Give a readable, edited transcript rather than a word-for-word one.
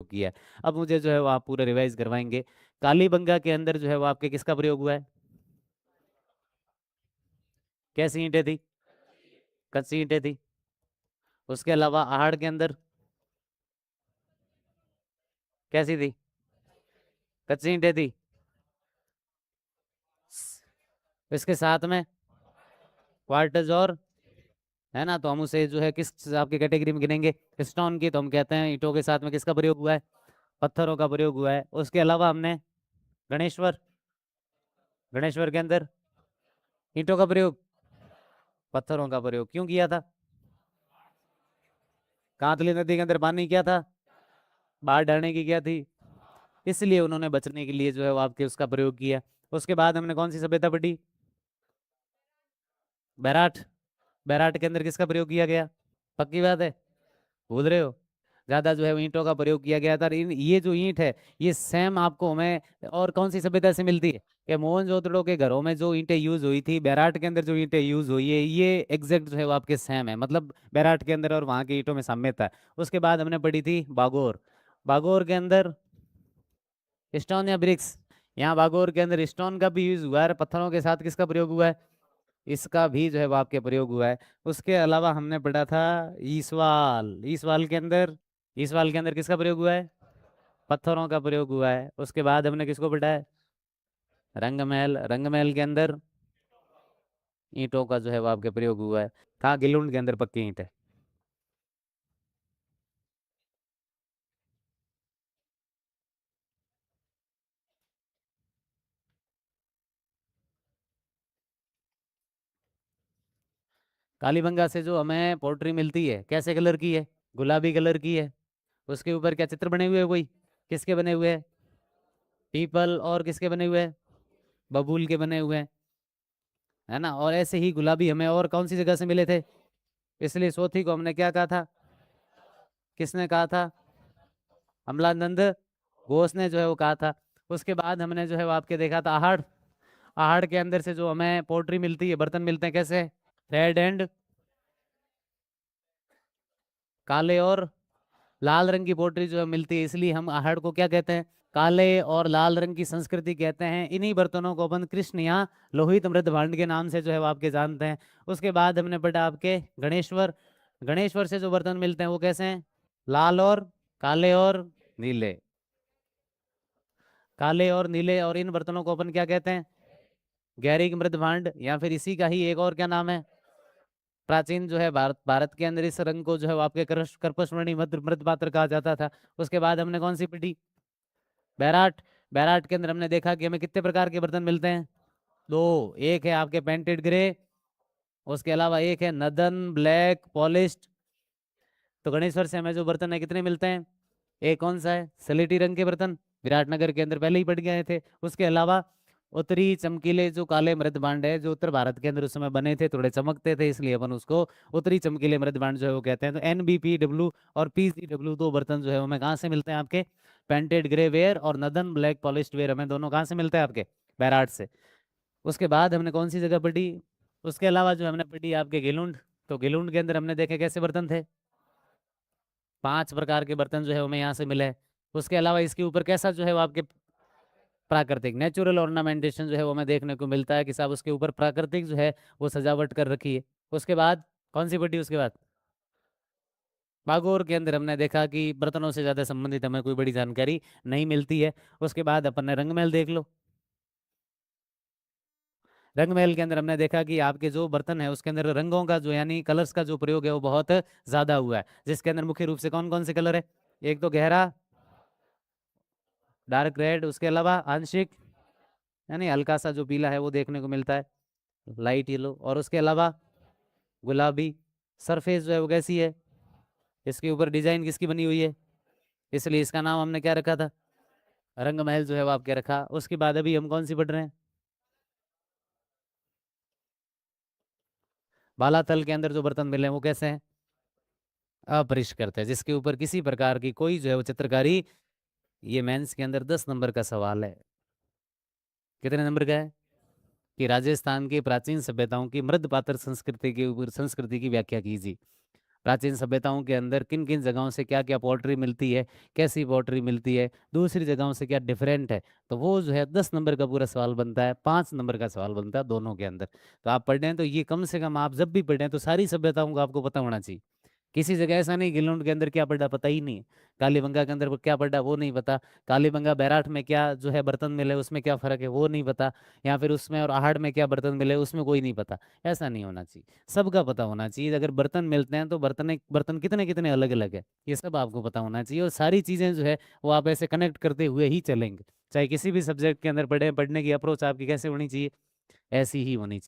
किया है। अब मुझे जो है वो आप पूरा रिवाइज करवाएंगे। कालीबंगा के अंदर जो है वो आपके किसका प्रयोग हुआ है? कैसी ईंटें थी? कच्ची ईंटें थी। उसके अलावा आहड़ के अंदर कैसी थी? कच्ची ईंटें थी। इसके साथ में क्वार्टज और, है ना, तो हम उसे जो है किस आपकी कैटेगरी में गिनेंगे? स्टोन की। तो हम कहते हैं ईंटों के साथ में किसका प्रयोग हुआ है? पत्थरों का प्रयोग हुआ है। उसके अलावा हमने गणेश्वर, गणेश्वर के अंदर ईंटों का प्रयोग, पत्थरों का प्रयोग क्यों किया था? कांतली नदी के अंदर पानी क्या था? बाढ़ डालने की क्या थी? इसलिए उन्होंने बचने के लिए जो है वो आपके उसका प्रयोग किया। उसके बाद हमने कौन सी सभ्यता पढ़ी? बैराट। बैराट के अंदर किसका प्रयोग किया गया? पक्की बात है? भूल रहे हो? ज्यादा जो है वो ईंटों का प्रयोग किया गया था। और ये जो ईंट है, ये सेम आपको हमें और कौन सी सभ्यता से मिलती है? कि मोहनजोदड़ो के घरों में जो ईंटें यूज हुई थी, बैराट के अंदर जो ईंटें यूज हुई है, ये एग्जैक्ट जो है वो आपके सेम है। मतलब बैराट के अंदर और वहां के ईंटों में साम्यता है। उसके बाद हमने पढ़ी थी बागोर। बागोर के अंदर स्टोन या ब्रिक्स? यहाँ बागोर के अंदर स्टोन का भी यूज हुआ है, पत्थरों के साथ किसका प्रयोग हुआ है? इसका भी जो है वो आपके प्रयोग हुआ है। उसके अलावा हमने पढ़ा था ईसवाल। ईसवाल के अंदर, ईसवाल के अंदर किसका प्रयोग हुआ है? पत्थरों का प्रयोग हुआ है। उसके बाद हमने किसको पढ़ा है? रंगमहल। रंगमहल के अंदर ईंटों का जो है वो आपके प्रयोग हुआ है। कहाँ? गिलुंड के अंदर पक्की ईंट है। कालीबंगा से जो हमें पोर्ट्री मिलती है, कैसे कलर की है? गुलाबी कलर की है। उसके ऊपर क्या चित्र बने हुए हैं कोई? किसके बने हुए हैं? पीपल। और किसके बने हुए हैं? बबूल के बने हुए हैं, है ना। और ऐसे ही गुलाबी हमें और कौन सी जगह से मिले थे? इसलिए सोथी को हमने क्या कहा था? किसने कहा था? अमलानंद घोष ने जो है वो कहा था। उसके बाद हमने जो है वो आपके देखा था आहड़। आहड़ के अंदर से जो हमें पोट्री मिलती है, बर्तन मिलते हैं, कैसे? रेड एंड काले और लाल रंग की पोट्री जो है मिलती है। इसलिए हम आहड़ को क्या कहते हैं? काले और लाल रंग की संस्कृति कहते हैं। इन्हीं बर्तनों को अपन कृष्ण या लोहित मृत भांड के नाम से जो है वो आपके जानते हैं। उसके बाद हमने पढ़ा आपके गणेश्वर। गणेश्वर से जो बर्तन मिलते हैं वो कैसे हैं? लाल और काले और नीले। काले और नीले। और इन बर्तनों को अपन क्या कहते हैं? गैरिक मृत भांड, या फिर इसी का ही एक और क्या नाम है? प्राचीन जो है भारत भारत के अंदर इस रंग को जो है वो आपके कर्पशमणि मृत मृत पात्र कहा जाता था। उसके बाद हमने कौन सी पढ़ी? बैराट। बैराट के अंदर हमने देखा कि हमें कितने प्रकार के बर्तन मिलते हैं? दो। एक है आपके पेंटेड ग्रे, उसके अलावा एक है नदन ब्लैक पॉलिश्ड। तो गणेश्वर से हमें जो बर्तन है कितने मिलते हैं? एक कौन सा है? सलेटी रंग के बर्तन, विराटनगर के अंदर पहले ही पड़ गए थे। उसके अलावा उत्तरी चमकीले जो काले मृत भांड है, जो उत्तर भारत के अंदर उस समय बने थे, थोड़े चमकते थे, इसलिए अपन उसको उत्तरी चमकीले मृत भांड जो है वो कहते हैं। तो NBPW और PCW दो बर्तन जो है हमें कहाँ से मिलते हैं आपके? पेंटेड ग्रे वेयर और नदन ब्लैक पॉलिश्ड वेयर हमें दोनों कहाँ से मिलते हैं आपके? बैराट से। उसके बाद हमने कौन सी जगह पढ़ी? उसके अलावा जो हमने पढ़ी आपके गिलुंड। तो गिलुंड के अंदर हमने देखे कैसे बर्तन थे? 5 प्रकार के बर्तन जो है हमें यहाँ से मिले। उसके अलावा इसके ऊपर कैसा जो है वो आपके प्राकृतिक नेचुरल ऑर्नामेंटेशन जो है वो हमें देखने को मिलता है कि साहब उसके ऊपर प्राकृतिक जो है वो सजावट कर रखी है। उसके बाद कौन सी पढ़ी? उसके बाद बागोर के अंदर हमने देखा कि बर्तनों से ज्यादा संबंधित हमें कोई बड़ी जानकारी नहीं मिलती है। उसके बाद अपन ने रंगमहल देख लो। रंगमहल के अंदर हमने देखा कि आपके जो बर्तन है उसके अंदर रंगों का जो यानी कलर्स का जो प्रयोग है वो बहुत ज्यादा हुआ है, जिसके अंदर मुख्य रूप से कौन कौन से कलर है? एक तो गहरा डार्क रेड, उसके अलावा आंशिक यानी हल्का सा जो पीला है वो देखने को मिलता है, लाइट येलो, और उसके अलावा गुलाबी। सरफेस जो है वो कैसी है? इसके ऊपर डिजाइन किसकी बनी हुई है? इसलिए इसका नाम हमने क्या रखा था? रंगमहल जो है वो आपके रखा। उसके बाद अभी हम कौन सी पढ़ रहे हैं? बालातल के अंदर जो बर्तन मिले हैं वो कैसे हैं? अपरिष्कृत है, जिसके ऊपर किसी प्रकार की कोई जो है वो चित्रकारी। ये मेंस के अंदर 10 नंबर का सवाल है। कितने नंबर का है? कि राजस्थान की प्राचीन सभ्यताओं की मृद पात्र संस्कृति के ऊपर संस्कृति की व्याख्या कीजिए। प्राचीन सभ्यताओं के अंदर किन किन जगहों से क्या क्या पोट्री मिलती है, कैसी पोट्री मिलती है, दूसरी जगहों से क्या डिफरेंट है। तो वो जो है 10 नंबर का पूरा सवाल बनता है, 5 नंबर का सवाल बनता है दोनों के अंदर। तो आप पढ़ रहे हैं तो ये कम से कम आप जब भी पढ़ रहे हैं तो सारी सभ्यताओं को आपको पता होना चाहिए। किसी जगह ऐसा नहीं गिलोंड के अंदर क्या पड़ा पता ही नहीं, कालीबंगा के अंदर क्या पड़ा वो नहीं पता, कालीबंगा बैराठ में क्या जो है बर्तन मिले उसमें क्या फर्क है वो नहीं पता, या फिर उसमें और आहड़ में क्या बर्तन मिले उसमें कोई नहीं पता। ऐसा नहीं होना चाहिए, सबका पता होना चाहिए। अगर बर्तन मिलते हैं तो बर्तन बर्तन कितने कितने अलग अलग है, ये सब आपको पता होना चाहिए। और सारी चीजें जो है वो आप ऐसे कनेक्ट करते हुए ही चलेंगे, चाहे किसी भी सब्जेक्ट के अंदर पढ़े, पढ़ने की अप्रोच आपकी कैसे होनी चाहिए, ऐसी ही होनी चाहिए।